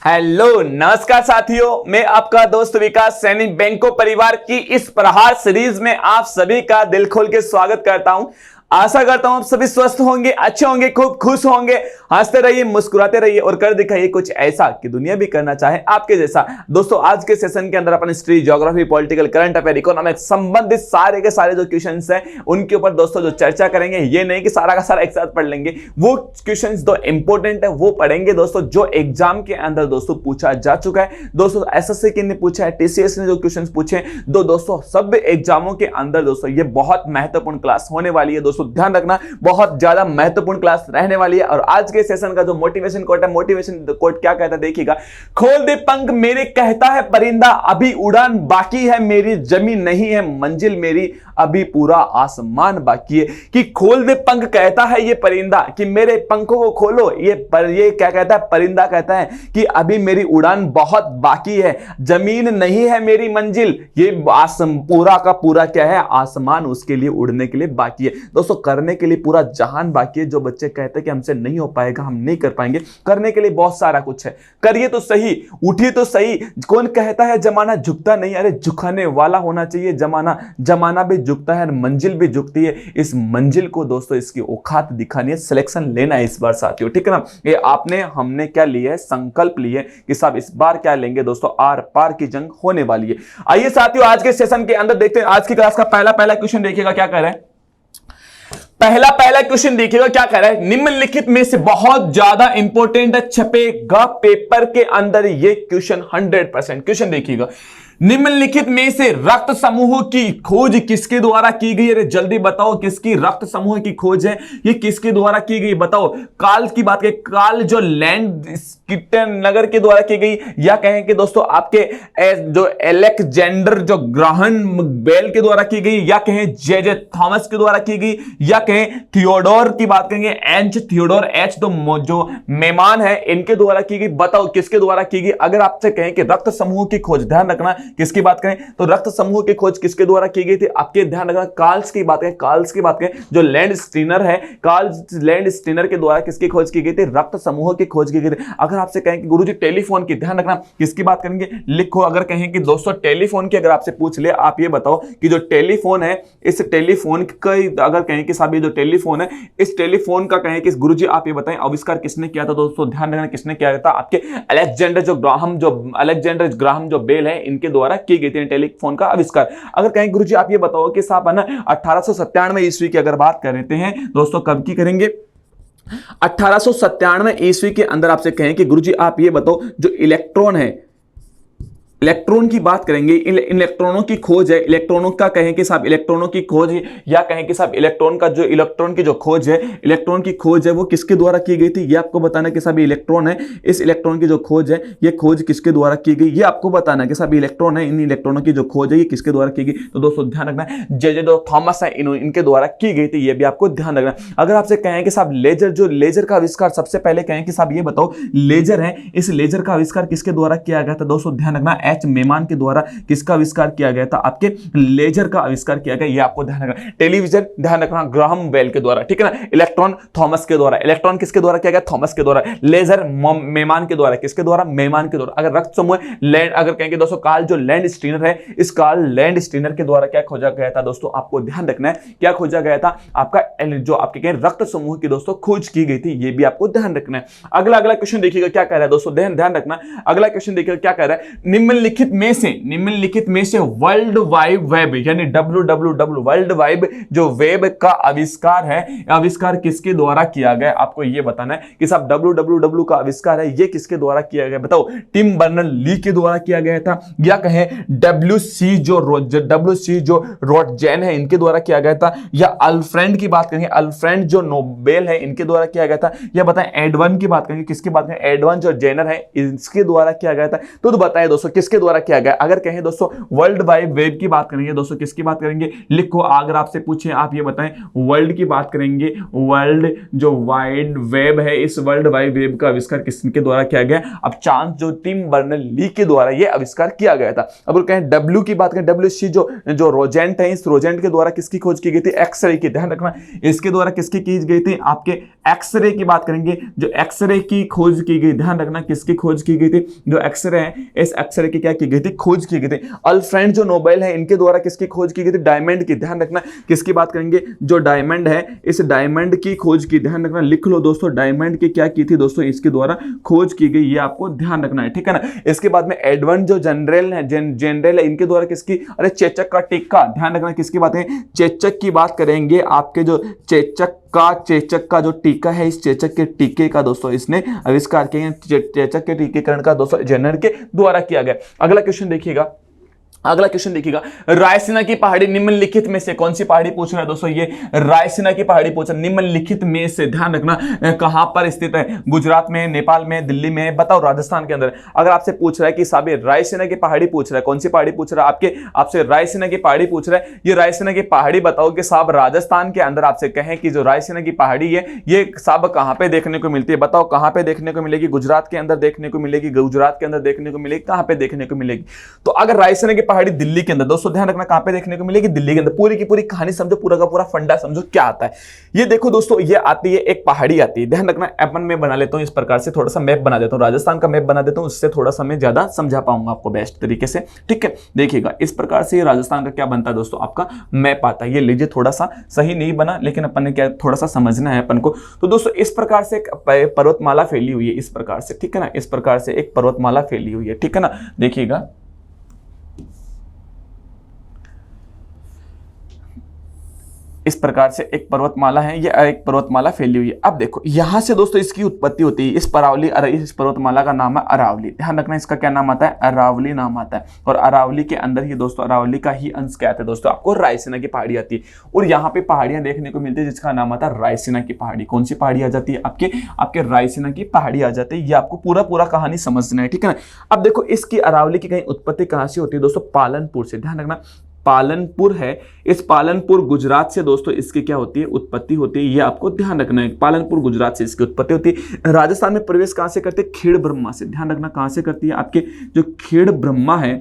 Hello नमस्कार साथियों, मैं आपका दोस्त विकास सैनी बैंको परिवार की इस प्रहार सीरीज में आप सभी का दिल खोल के स्वागत करता हूं। आशा करता हूं आप सभी स्वस्थ होंगे, अच्छे होंगे, खूब खुश होंगे, हंसते रहिए, मुस्कुराते रहिए और कर दिखाइए कुछ ऐसा कि दुनिया भी करना चाहे आपके जैसा। दोस्तों, आज के सेशन के अंदर अपन history, geography, political, current affair, economics संबंधित सारे के सारे जो क्वेश्चंस हैं उनके ऊपर दोस्तों जो चर्चा करेंगे। ये नहीं कि सारा का सारा एक साथ पढ़ लेंगे, वो क्वेश्चंस जो इंपॉर्टेंट है वो पढ़ेंगे दोस्तों, जो एग्जाम के अंदर दोस्तों पूछा जा चुका है। दोस्तों एसएससी ने पूछा है, टीसीएस ने जो क्वेश्चन पूछे दोस्तों सब एग्जामों के अंदर दोस्तों ये बहुत महत्वपूर्ण क्लास होने वाली है। दोस्तों ध्यान रखना, बहुत ज्यादा महत्वपूर्ण क्लास रहने वाली है। और आज के सेशन का जो मोटिवेशन कोट है, मोटिवेशन कोट क्या कहता है देखिएगा। खोल दे पंख मेरे कहता है परिंदा, अभी उड़ान बाकी है मेरी, जमीन नहीं है मंजिल मेरी, अभी पूरा आसमान बाकी है। कि खोल दे पंख कहता है ये परिंदा कि मेरे पंखों को खोलो, ये क्या कहता है, परिंदा कहता है कि अभी मेरी उड़ान बहुत बाकी है, जमीन नहीं है मेरी मंजिल, ये पूरा का पूरा क्या है, आसमान उसके लिए उड़ने के लिए बाकी है। दोस्तों करने के लिए पूरा जहान बाकी है। जो बच्चे कहते हैं कि हमसे नहीं हो पाएगा, हम नहीं कर पाएंगे, करने के लिए बहुत सारा कुछ है। करिए तो सही, उठिए तो सही। कौन कहता है जमाना झुकता नहीं, अरे झुकाने वाला होना चाहिए जमाना। जमाना भी झुकता है, मंजिल भी झुकती है। इस मंजिल को दोस्तों इसकी औकात दिखानी है, सिलेक्शन लेना है इस बार साथियों, ठीक है ना। ये आपने हमने क्या लिया है, संकल्प लिए कि साहब इस बार क्या लेंगे दोस्तों, आर पार की जंग होने वाली है। आइए साथियों आज के सेशन के अंदर देखते हैं। आज की क्लास का पहला क्वेश्चन देखिएगा क्या कह रहा है। पहला क्वेश्चन देखिएगा क्या कह रहा है। निम्नलिखित में से बहुत ज्यादा इंपॉर्टेंट है, छपेगा पेपर के अंदर ये क्वेश्चन 100%। क्वेश्चन देखिएगा, निम्नलिखित में से रक्त समूह की खोज किसके द्वारा की गई? अरे जल्दी बताओ, किसकी रक्त समूह की खोज है, ये किसके द्वारा की गई बताओ। काल की बात करें, काल जो लैंड नगर के द्वारा की गई, या कहें कि दोस्तों आपके जो अलेक्जेंडर जो ग्राहम बेल के द्वारा की गई, या कहें जे थॉमस के द्वारा की गई, या कहें थियोडोर की बात करेंगे, एच थियोडोर एच जो मेहमान है इनके द्वारा की गई। बताओ किसके द्वारा की गई। अगर आपसे कहें कि रक्त समूह की खोज, ध्यान रखना किसकी बात करें तो रक्त समूह की खोज किसके द्वारा की गई थी, आपके ध्यान रखना कार्ल्स की बात करें, कार्ल्स की बात करें जो लैंड स्टीनर है, कार्ल्स लैंड स्टीनर के द्वारा किसकी खोज की गई थी, रक्त समूह की खोज की गई थी। अगर आपसे कहें कि गुरुजी टेलीफोन की, ध्यान रखना किसकी बात करेंगे, लिखो। अगर कहें कि दोस्तों टेलीफोन की अगर आपसे पूछ ले, आप ये बताओ कि जो टेलीफोन है, इस टेलीफोन का अगर कहें कि साहब ये जो टेलीफोन है, इस टेलीफोन का कहें कि गुरुजी आप ये बताएं आविष्कार किसने किया था। दोस्तों ध्यान रखना किसने किया था, आपके अलेक्जेंडर ग्राहम जो बेल है इनके द्वारा की गई थी टेलीफोन का आविष्कार। अगर कहें गुरुजी आप ये बताओ कि साहब है ना 1897 ईस्वी की अगर बात करते हैं दोस्तों, कब की करेंगे, 1897 ईस्वी के अंदर आपसे कहें कि गुरुजी आप ये बताओ जो इलेक्ट्रॉन है, इलेक्ट्रॉन की बात करेंगे, इलेक्ट्रॉनों की खोज है, इलेक्ट्रॉनों का कहें कि साहब इलेक्ट्रॉनों की खोज, या कहें कि साहब इलेक्ट्रॉन की जो खोज है, इलेक्ट्रॉन की खोज है वो किसके द्वारा की गई थी, ये आपको बताना कि साहब इलेक्ट्रॉन है, इस इलेक्ट्रॉन की जो खोज है ये खोज किसके द्वारा की गई, ये आपको बताना कि साहब इलेक्ट्रॉन है, इन इलेक्ट्रॉनों की जो खोज है ये किसके द्वारा की गई। तो दोस्तों ध्यान रखना जे थॉमस है इनके द्वारा की गई थी, ये भी आपको ध्यान रखना। अगर आपसे कहें कि साहब लेजर का आविष्कार, सबसे पहले कहें कि साहब ये बताओ लेजर है, इस लेजर का आविष्कार किसके द्वारा किया गया था। दोस्तों ध्यान रखना एच मेमान के द्वारा किसका आविष्कार किया गया था, आपके लेजर का आविष्कार किया गया, ये आपको ध्यान रखना। टेलीविजन ध्यान रखना ग्राहम बेल के द्वारा, ठीक है ना। इलेक्ट्रॉन थॉमस के द्वारा, इलेक्ट्रॉन किसके द्वारा किया गया, थॉमस के द्वारा। लेजर मेहमान के द्वारा, किसके द्वारा, मेहमान के द्वारा। अगर रक्त समूह लैंड, अगर कहेंगे दोस्तों कार्ल जो लैंड स्टीनर है, इस कार्ल लैंड स्टीनर के द्वारा क्या खोजा गया था दोस्तों, आपको ध्यान रखना है क्या खोजा गया था, आपका जो आपके कहें रक्त समूह की दोस्तों खोज की गई थी, ये भी आपको ध्यान रखना है। अगला क्वेश्चन देखिएगा क्या कह रहा है दोस्तों, ध्यान रखना। अगला क्वेश्चन देखिएगा क्या कह रहा है, निम्नलिखित में से वर्ल्ड वाइड वेब यानी www वर्ल्ड वाइड जो वेब का आविष्कार है, आविष्कार किसके द्वारा किया गया, आपको यह बताना है कि साहब www का आविष्कार है ये किसके द्वारा किया गया, बताओ। टिम बर्नर ली के द्वारा किया गया था, या कहें WC जो रोटजेन है इनके द्वारा किया गया था, या अल्फ्रेड की बात करेंगे, अल्फ्रेड जो नोबेल है इनके द्वारा किया गया था, या बताएं एडवन की बात करेंगे, किसकी बात करें, एडवन जो जेनर है इसके द्वारा किया गया था। तो बताएं दोस्तों किसके द्वारा किया गया? अगर कहें दोस्तों वर्ल्ड वाइड वेब की बात करेंगे दोस्तों, किसकी बात करेंगे? लिखो, अगर आपसे पूछे आप ये बताएं, वर्ल्ड की बात करेंगे। वर्ल्ड जो वाइड वेब है, इस वर्ल्ड वाइड वेब का आविष्कार किसके द्वारा किया गया? अब चांस जो टिम बर्नर ली के द्वारा ये आविष्कार किया गया था। अब कहें डब्ल्यू की बात करें, डब्ल्यूसी जो रोजेंट है, इस रोजेंट के द्वारा किसकी खोज की गई थी? एक्सरे की। ध्यान रखना, इसके द्वारा किसकी की गई थी? आपके एक्सरे की बात करेंगे, जो एक्सरे की खोज की गई। ध्यान रखना किसकी खोज की गई थी? जो एक्सरे है, इस एक्सरे की क्या की गई थी? खोज की गई थी। अल्फ्रेड जो नोबेल है, इनके द्वारा किसकी खोज की गई थी? डायमंड की। ध्यान रखना किसकी बात करेंगे? जो डायमंड है, इस डायमंड की खोज की। ध्यान रखना, लिख लो दोस्तों, डायमंड की क्या की थी दोस्तों? इसके द्वारा खोज की गई, ये आपको ध्यान रखना है, ठीक है ना। इसके बाद में एडवर्ड जो जनरल है, जनरल है, इनके द्वारा किसकी? अरे चेचक का टीका। ध्यान रखना किसकी बात है? चेचक की बात करेंगे। आपके जो चेचक का जो टीका है, इस चेचक के टीके का दोस्तों इसने आविष्कार किया। चेचक के टीकेकरण का दोस्तों जेनर के द्वारा किया गया। अगला क्वेश्चन देखिएगा, रायसीना की पहाड़ी निम्नलिखित में से कौन सी पहाड़ी पूछ रहा है दोस्तों? ये रायसीना की पहाड़ी पूछ रहा है, निम्नलिखित में से। ध्यान रखना कहां पर स्थित है? गुजरात में, नेपाल में, दिल्ली में, बताओ, राजस्थान के अंदर। अगर आपसे पूछ रहा है कि साहब रायसीना की पहाड़ी पूछ रहा है, कौन सी पहाड़ी पूछ रहा है? आपसे रायसीना की पहाड़ी पूछ रहा है, ये रायसीना की पहाड़ी बताओ कि साहब राजस्थान के अंदर आपसे कहें कि जो रायसीना की पहाड़ी है, ये साहब कहां पे देखने को मिलती है? बताओ कहां पे देखने को मिलेगी? गुजरात के अंदर देखने को मिलेगी, गुजरात के अंदर देखने को मिलेगी, कहां पे देखने को मिलेगी? तो अगर रायसीना की पहाड़ी दिल्ली के अंदर, दोस्तों ध्यान रखना कहां पे देखने को मिलेगी? दिल्ली के अंदर। पूरी की पूरी कहानी समझो, पूरा का पूरा फंडा समझो क्या आता है। ये देखो दोस्तों, ये आती है, एक पहाड़ी आती है। ध्यान रखना, अपन मैं बना लेता हूं इस प्रकार से, थोड़ा सा मैप बना देता हूं, राजस्थान का मैप बना देता हूं, उससे थोड़ा सा मैं ज्यादा समझा पाऊंगा आपको बेस्ट तरीके से, ठीक है। देखिएगा इस प्रकार से राजस्थान का क्या बनता है दोस्तों? आपका मैप आता है। ये लीजिए, थोड़ा सा सही नहीं बना, लेकिन अपन ने क्या थोड़ा सा समझना है अपन को। तो दोस्तों इस प्रकार से एक पर्वतमाला फैली हुई है, इस प्रकार से, ठीक है ना। इस प्रकार से एक पर्वतमाला फैली हुई है, ठीक है ना। देखिएगा इस प्रकार से एक पर्वतमाला है, ये एक पर्वतमाला फैली हुई है। अब देखो यहां से दोस्तों इसकी उत्पत्ति होती है। इस पर्वतमाला का नाम है अरावली। ध्यान रखना इसका क्या नाम आता है? अरावली नाम आता है। और अरावली के अंदर ही दोस्तों, अरावली का ही अंश क्या आता है दोस्तों? आपको रायसीना की पहाड़ी आती है। और यहाँ पे पहाड़ियां देखने को मिलती है जिसका नाम आता है रायसीना की पहाड़ी। कौन सी पहाड़ी आ जाती है? आपके रायसीना की पहाड़ी आ जाती है। ये आपको पूरा कहानी समझना है, ठीक है ना। अब देखो इसकी अरावली की कहीं उत्पत्ति कहां से होती है दोस्तों? पालनपुर से। ध्यान रखना पालनपुर है, इस पालनपुर गुजरात से दोस्तों इसकी क्या होती है? उत्पत्ति होती है। ये आपको ध्यान रखना है, पालनपुर गुजरात से इसकी उत्पत्ति होती है। राजस्थान में प्रवेश कहां से करते हैं? खेड़ ब्रह्मा से। ध्यान रखना कहां से करती है? आपके जो खेड़ ब्रह्मा है,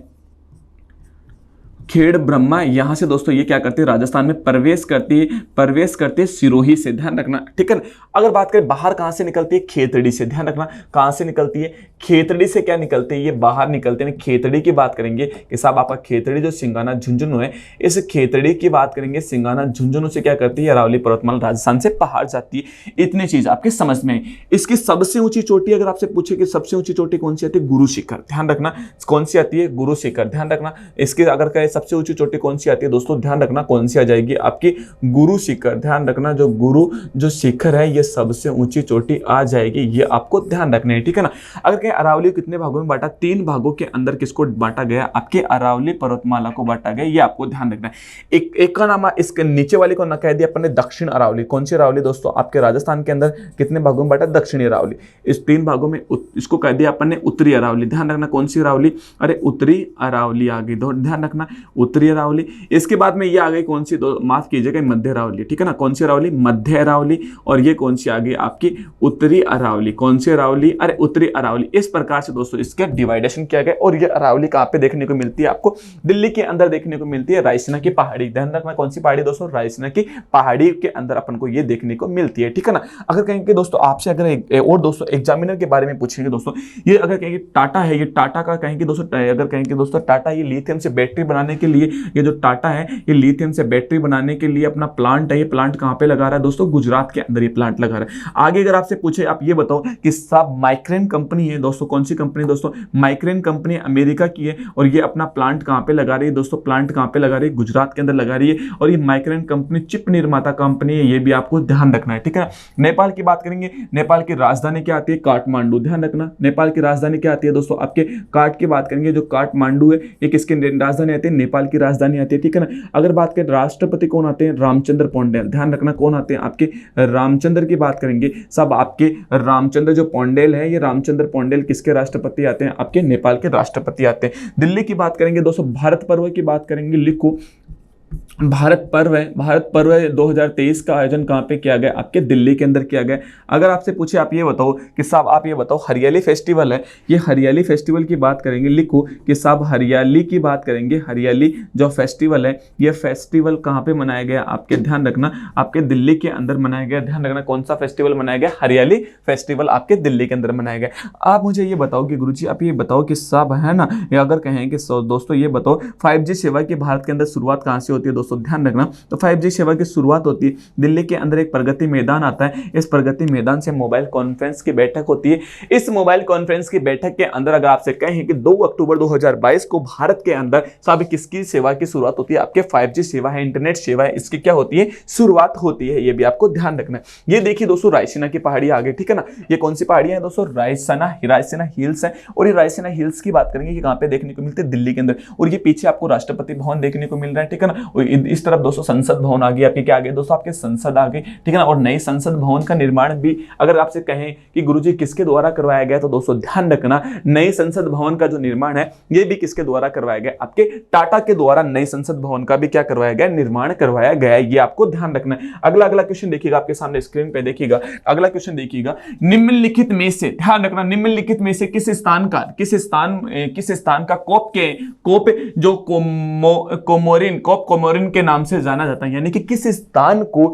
खेड़ ब्रह्मा, यहां से दोस्तों ये क्या करते हैं? राजस्थान में प्रवेश करते सिरोही से। ध्यान रखना, ठीक है ना। अगर बात करें बाहर कहां से निकलती है? खेतड़ी से। ध्यान रखना कहां से निकलती है? खेतड़ी से क्या निकलते हैं? ये बाहर निकलते हैं। खेतड़ी की बात करेंगे कि साहब आपका खेतड़ी जो सिंगाना झुंझुनू है, इस खेतड़ी की बात करेंगे। सिंगाना झुंझुनू से क्या करती है? अरावली पर्वतमाला राजस्थान से बाहर जाती है। इतनी चीज आपके समझ में। इसकी सबसे ऊंची चोटी अगर आपसे पूछे कि सबसे ऊंची चोटी कौन सी आती है? गुरु शिखर। ध्यान रखना कौन सी आती है? गुरु शिखर। ध्यान रखना इसके अगर कहे सबसे ऊंची चोटी कौन सी आती है दोस्तों? ध्यान रखना कौन सी आ जाएगी? आपकी गुरु शिखर। ध्यान रखना जो गुरु जो शिखर है, ये सबसे ऊंची चोटी आ जाएगी। ये आपको ध्यान रखना है, ठीक है ना। अगर कहें अरावली कितने भागों में बांटा? 3 भागों के अंदर किसको बांटा गया? आपके अरावली पर्वतमाला को बांटा गया। ये आपको ध्यान रखना है। एक का नाम इसके नीचे वाले को ना कह दिया अपन ने दक्षिण अरावली। कौन सी अरावली दोस्तों? आपके राजस्थान के अंदर कितने भागों में बांटा? दक्षिणी अरावली। इस 3 भागों में इसको कह दिया अपन ने उत्तरी अरावली। ध्यान रखना कौन सी अरावली? अरे उत्तरी अरावली आ गई। ध्यान रखना उत्तरी अरावली। इसके बाद में ये आ गई कौन सी? माफ कीजिएगा, मध्य अरावली, ठीक है ना। कौन सी अरावली? मध्य अरावली। और ये कौन सी आ गई? आपकी उत्तरी अरावली। कौन सी अरावली? अरे उत्तरी अरावली। इस प्रकार से दोस्तों इसका डिवाइडेशन किया गया। और ये अरावली कहां पे देखने को मिलती है? आपको दिल्ली के अंदर देखने को मिलती है, रायसीना की पहाड़ी। ध्यान रखना कौन सी पहाड़ी दोस्तों? रायसीना की पहाड़ी के अंदर अपन को ये देखने को मिलती है, ठीक है ना। अगर कहेंगे दोस्तों आपसे अगर और दोस्तों एग्जामिनर के बारे में पूछेंगे दोस्तों, ये अगर कहेंगे टाटा है, ये टाटा का कहेंगे दोस्तों, अगर कहेंगे दोस्तों टाटा ये लिथियम से बैटरी बनाने के लिए, ये जो टाटा है ये लिथियम से बैटरी बनाने के लिए अपना प्लांट है, ये प्लांट कहां पे लगा रहा है दोस्तों? गुजरात के अंदर ये प्लांट लगा रहा है। आगे अगर आपसे पूछे आप ये बताओ कि साहब माइक्रेन कंपनी है दोस्तों, कौन सी कंपनी दोस्तों? माइक्रेन कंपनी अमेरिका की है और ये अपना प्लांट कहां पे लगा रही है दोस्तों? प्लांट कहां पे लगा रही है? गुजरात के अंदर लगा रही है। और ये माइक्रेन कंपनी चिप निर्माता कंपनी है, ये भी आपको ध्यान रखना है, ठीक है ना। नेपाल की बात करेंगे, नेपाल की राजधानी क्या आती है? काठमांडू। ध्यान रखना नेपाल की राजधानी क्या आती है दोस्तों? आपके काठ की बात करेंगे, जो काठमांडू है ये किसकी राजधानी आती है? नेपाल की राजधानी आती है, ठीक है ना। अगर बात करें राष्ट्रपति कौन आते हैं? रामचंद्र पौंडेल। ध्यान रखना कौन आते हैं? आपके रामचंद्र की बात करेंगे सब, आपके रामचंद्र जो पौंडेल है, ये रामचंद्र पौंडेल अगले किसके राष्ट्रपति आते हैं, आपके नेपाल के राष्ट्रपति आते हैं। दिल्ली की बात करेंगे दोस्तों, भारत पर्व की बात करेंगे, लिखो भारत पर्व है, भारत पर्व 2023 का आयोजन कहाँ पे किया गया, आपके दिल्ली के अंदर किया गया। अगर आपसे पूछे आप ये बताओ कि साहब आप ये बताओ हरियाली फेस्टिवल है, ये हरियाली फेस्टिवल की बात करेंगे, लिखो कि साहब हरियाली की बात करेंगे, हरियाली जो फेस्टिवल है ये फेस्टिवल कहाँ पे मनाया गया, आपके ध्यान रखना आपके दिल्ली के अंदर मनाया गया। ध्यान रखना कौन सा फेस्टिवल मनाया गया, हरियाली फेस्टिवल आपके दिल्ली के अंदर मनाया गया। आप मुझे ये बताओ कि गुरुजी आप ये बताओ कि साहब है ना, अगर कहें कि दोस्तों ये बताओ 5G सेवा की भारत के अंदर शुरुआत कहाँ से होती है, दोस्तों ध्यान रखना। तो 5G सेवा की शुरुआत होती है दिल्ली के अंदर, एक प्रगति मैदान आता है, इस प्रगति मैदान से मोबाइल कॉन्फ्रेंस की बैठक होती है। इस मोबाइल कॉन्फ्रेंस की बैठक के अंदर अगर आपसे कहें कि 2 अक्टूबर 2022 को भारत के अंदर सब किसकी सेवा की शुरुआत होती है, आपके 5G सेवा है, इंटरनेट सेवा है, इसकी क्या होती है, शुरुआत होती है। ये भी आपको ध्यान रखना है। ये देखिए दोस्तों रायसीना की पहाड़ी आगे, ठीक है ना, ये कौन सी पहाड़ियां हैं दोस्तों, रायसीना हिल्स है। और ये रायसीना हिल्स की बात करेंगे कि कहां पे देखने को मिलते हैं, दिल्ली के अंदर। और ये पीछे आपको राष्ट्रपति भवन देखने को मिल रहा है, ठीक है ना। और इस तरफ दोस्तों संसद भवन आ गई, आपके क्या आ गए दोस्तों, आपके संसद आ गई, ठीक है ना। और नई संसद भवन का निर्माण भी अगर आपसे कहें कि गुरुजी किसके द्वारा करवाया गया, तो दोस्तों ध्यान रखना नई संसद भवन का जो निर्माण है ये भी किसके द्वारा करवाया गया, आपके टाटा के द्वारा नई संसद भवन का भी क्या करवाया गया, निर्माण करवाया गया है। ये आपको ध्यान रखना है। अगला क्वेश्चन देखिएगा आपके सामने स्क्रीन पे देखिएगा, अगला क्वेश्चन देखिएगा, निम्नलिखित में से, ध्यान रखना निम्नलिखित में से किस स्थान का कोप जो कोमोरिन के नाम से जाना जाता है, यानी कि किस स्थान को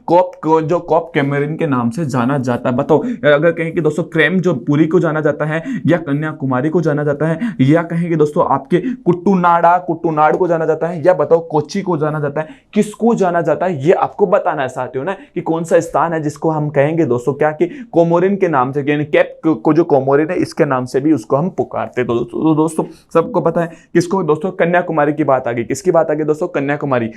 कोप कैमरिन के नाम से जाना जाता है, बताओ। अगर कहें कि दोस्तों क्रेम जो पुरी को जाना जाता है, या कन्याकुमारी को जाना जाता है, या कहेंगे दोस्तों आपके कुट्टूनाड को जाना जाता है, या बताओ कोच्चि को जाना जाता है, किसको जाना जाता है, ये आपको बताना है साथियों ना, कि कौन सा स्थान है जिसको हम कहेंगे दोस्तों क्या, कि कोमोरिन के नाम से, यानी कैप को जो कोमोरिन है इसके नाम से भी उसको हम पुकारते हैं। तो दोस्तों सबको पता है किसको, दोस्तों कन्याकुमारी की बात आ गई, किसकी बात आ गई दोस्तों, कन्याकुमारी।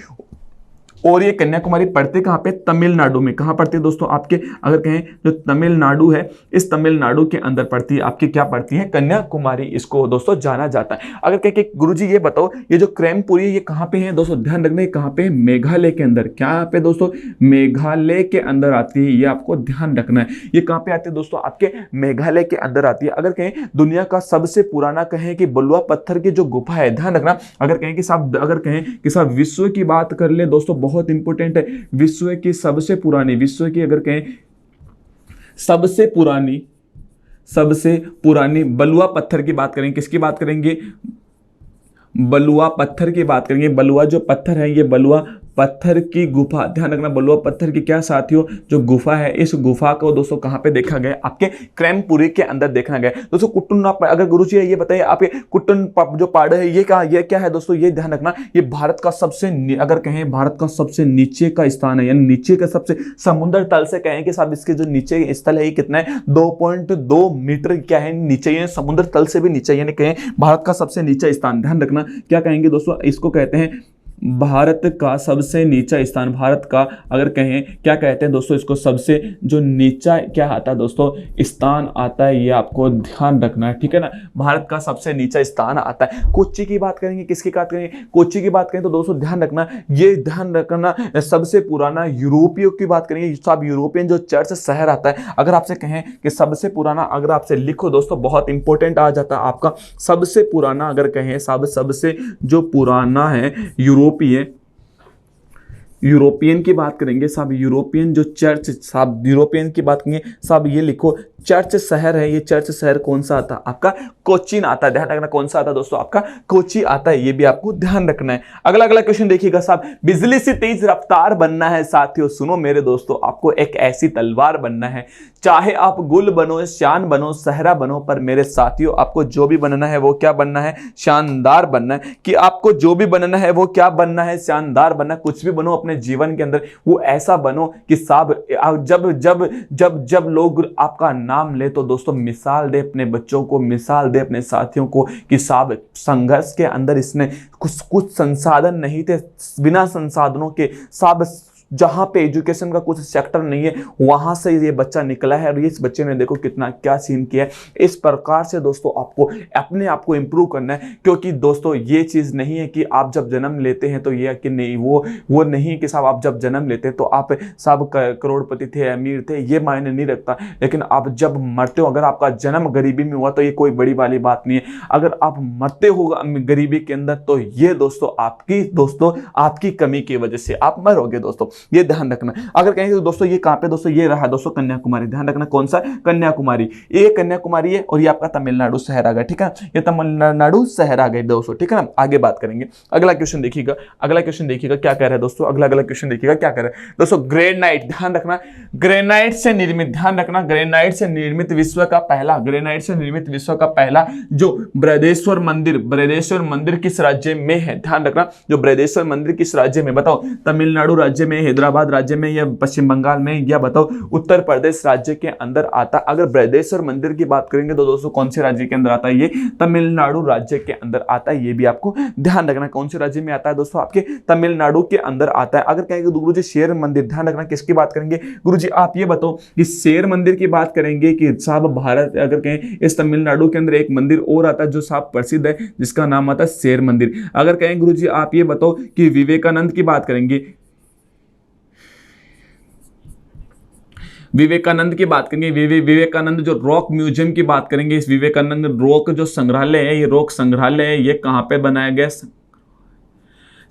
और ये कन्याकुमारी पड़ते कहां पे, तमिलनाडु में। कहां पड़ती है दोस्तों, आपके अगर कहें जो तमिलनाडु है, इस तमिलनाडु के अंदर पड़ती है, आपकी क्या पड़ती है, कन्याकुमारी, इसको दोस्तों जाना जाता है। अगर कहें कि गुरुजी ये बताओ ये जो क्रेमपुरी है ये कहां पे है दोस्तों, ध्यान रखना है कहां पे, मेघालय के अंदर। क्या पे दोस्तों, मेघालय के अंदर आती है, ये आपको ध्यान रखना है। ये कहां पे आती है दोस्तों, आपके मेघालय के अंदर आती है। अगर कहें दुनिया का सबसे पुराना कहें कि बलुआ पत्थर की जो गुफा है, ध्यान रखना, अगर कहें कि साहब विश्व की बात कर ले दोस्तों, बहुत इंपॉर्टेंट है, विश्व की सबसे अगर कहें सबसे पुरानी बलुआ पत्थर की बात करेंगे, किसकी बात करेंगे, बलुआ पत्थर की बात करेंगे। बलुआ जो पत्थर है ये बलुआ पत्थर की गुफा, ध्यान रखना बलुआ पत्थर की क्या साथियों, जो गुफा है, इस गुफा को दोस्तों कहां पे देखा गया, आपके क्रेमपुरी के अंदर देखा गया दोस्तों। कुट्टूना, अगर गुरुजी ये बताइए आपके कुट्टन जो पहाड़ है ये क्या है दोस्तों, ये ध्यान रखना, ये भारत का सबसे अगर कहें भारत का सबसे नीचे का स्थान है, यानी नीचे का सबसे समुद्र तल से कहें कि साहब इसके जो नीचे स्थल है ये कितना है, 2.2 मीटर क्या है नीचे, ये समुद्र तल से भी नीचे, यानी कहें भारत का सबसे नीचा स्थान। ध्यान रखना क्या कहेंगे दोस्तों, इसको कहते हैं भारत का सबसे नीचा स्थान। भारत का अगर कहें क्या कहते हैं दोस्तों, इसको सबसे जो नीचा क्या आता है दोस्तों, स्थान आता है, ये आपको ध्यान रखना है, ठीक है ना। भारत का सबसे नीचा स्थान आता है। कोच्चि की बात करेंगे, किसकी बात करेंगे, कोच्चि की बात करें तो दोस्तों ध्यान रखना सबसे पुराना यूरोपियों की बात करेंगे, सब यूरोपियन जो चर्च शहर आता है। अगर आपसे कहें कि सबसे पुराना, अगर आपसे लिखो दोस्तों, बहुत इंपॉर्टेंट आ जाता है आपका, सबसे पुराना अगर कहें सबसे जो पुराना है यूरोपियन की बात करेंगे साहब, यूरोपियन जो चर्च साहब, यूरोपियन की बात करेंगे साहब, ये लिखो चर्च शहर है, ये चर्च शहर कौन सा आता है, आपका कोचीन आता है। ध्यान रखना कौन सा आता है दोस्तों, आपका कोची आता है, ये भी आपको ध्यान रखना है। अगला क्वेश्चन देखिएगा साहब, बिजली से तेज रफ्तार बनना है साथियों, सुनो मेरे दोस्तों, आपको एक ऐसी तलवार बनना है, चाहे आप गुल बनो, शान बनो, सहरा बनो, पर मेरे साथियों आपको जो भी बनना है वो क्या बनना है, शानदार बनना है। कि आपको जो भी बनना है वो क्या बनना है, शानदार बनना। कुछ भी बनो अपने जीवन के अंदर, वो ऐसा बनो कि साहब जब लोग आपका नाम ले तो दोस्तों मिसाल दे अपने बच्चों को, मिसाल दे अपने साथियों को कि साहब संघर्ष के अंदर इसने कुछ संसाधन नहीं थे, बिना संसाधनों के साहब जहां पे एजुकेशन का कुछ सेक्टर नहीं है वहां से ये बच्चा निकला है और इस बच्चे ने देखो कितना क्या सीन किया है। इस प्रकार से दोस्तों आपको अपने आप को इंप्रूव करना है, क्योंकि दोस्तों ये चीज नहीं है कि आप जब जन्म लेते हैं तो ये कि नहीं, वो नहीं कि साहब आप जब जन्म लेते हैं तो आप सब करोड़पति थे, अमीर थे, ये मायने नहीं रखता। लेकिन आप जब मरते हो, अगर आपका जन्म गरीबी में हुआ तो ये कोई बड़ी वाली बात नहीं है। अगर आप मरते हो गरीबी के अंदर तो ये दोस्तों आपकी कमी की वजह से आप मरोगे दोस्तों, ये ध्यान रखना। अगर कहें तो दोस्तों ये कहां पे दोस्तों, ये रहा दोस्तों कन्याकुमारी, ध्यान रखना कौन सा, कन्याकुमारी। ये कन्याकुमारी है और ये आपका तमिलनाडु शहर आ गया, ठीक है, ये तमिलनाडु शहर आ गए दोस्तों, ठीक है ना। आगे बात करेंगे, अगला क्वेश्चन देखिएगा, क्या कह रहा है दोस्तों, अगला क्वेश्चन देखिएगा क्या कह रहा है दोस्तों। ग्रेनाइट, ध्यान रखना, ग्रेनाइट से निर्मित, ध्यान रखना, ग्रेनाइट से निर्मित विश्व का पहला जो बृहदेश्वर मंदिर किस राज्य में है, ध्यान रखना, जो बृहदेश्वर मंदिर किस राज्य में, बताओ तमिलनाडु राज्य में, हैदराबाद राज्य में, या पश्चिम बंगाल में, या बताओ उत्तर प्रदेश राज्य के अंदर आता। अगर बृहदेश्वर मंदिर की बात करेंगे तो दोस्तों कौन से राज्य के अंदर आता है, ये तमिलनाडु राज्य के अंदर आता है, ये भी आपको ध्यान रखना। कौन से राज्य में आता है दोस्तों, आपके तमिलनाडु के अंदर आता है। अगर कहेंगे गुरुजी शेर मंदिर, ध्यान रखना किसकी बात करेंगे गुरुजी, आप ये बताओ कि शेर मंदिर की बात करेंगे कि साहब भारत, अगर कहें इस तमिलनाडु के अंदर एक मंदिर और आता है जो साहब प्रसिद्ध है, जिसका नाम आता है शेर मंदिर। अगर कहें गुरुजी आप ये बताओ कि विवेकानंद की बात करेंगे, विवेकानंद जो रॉक म्यूजियम की बात करेंगे, इस विवेकानंद रॉक जो संग्रहालय है, ये रॉक संग्रहालय है, ये कहां पे बनाया गया,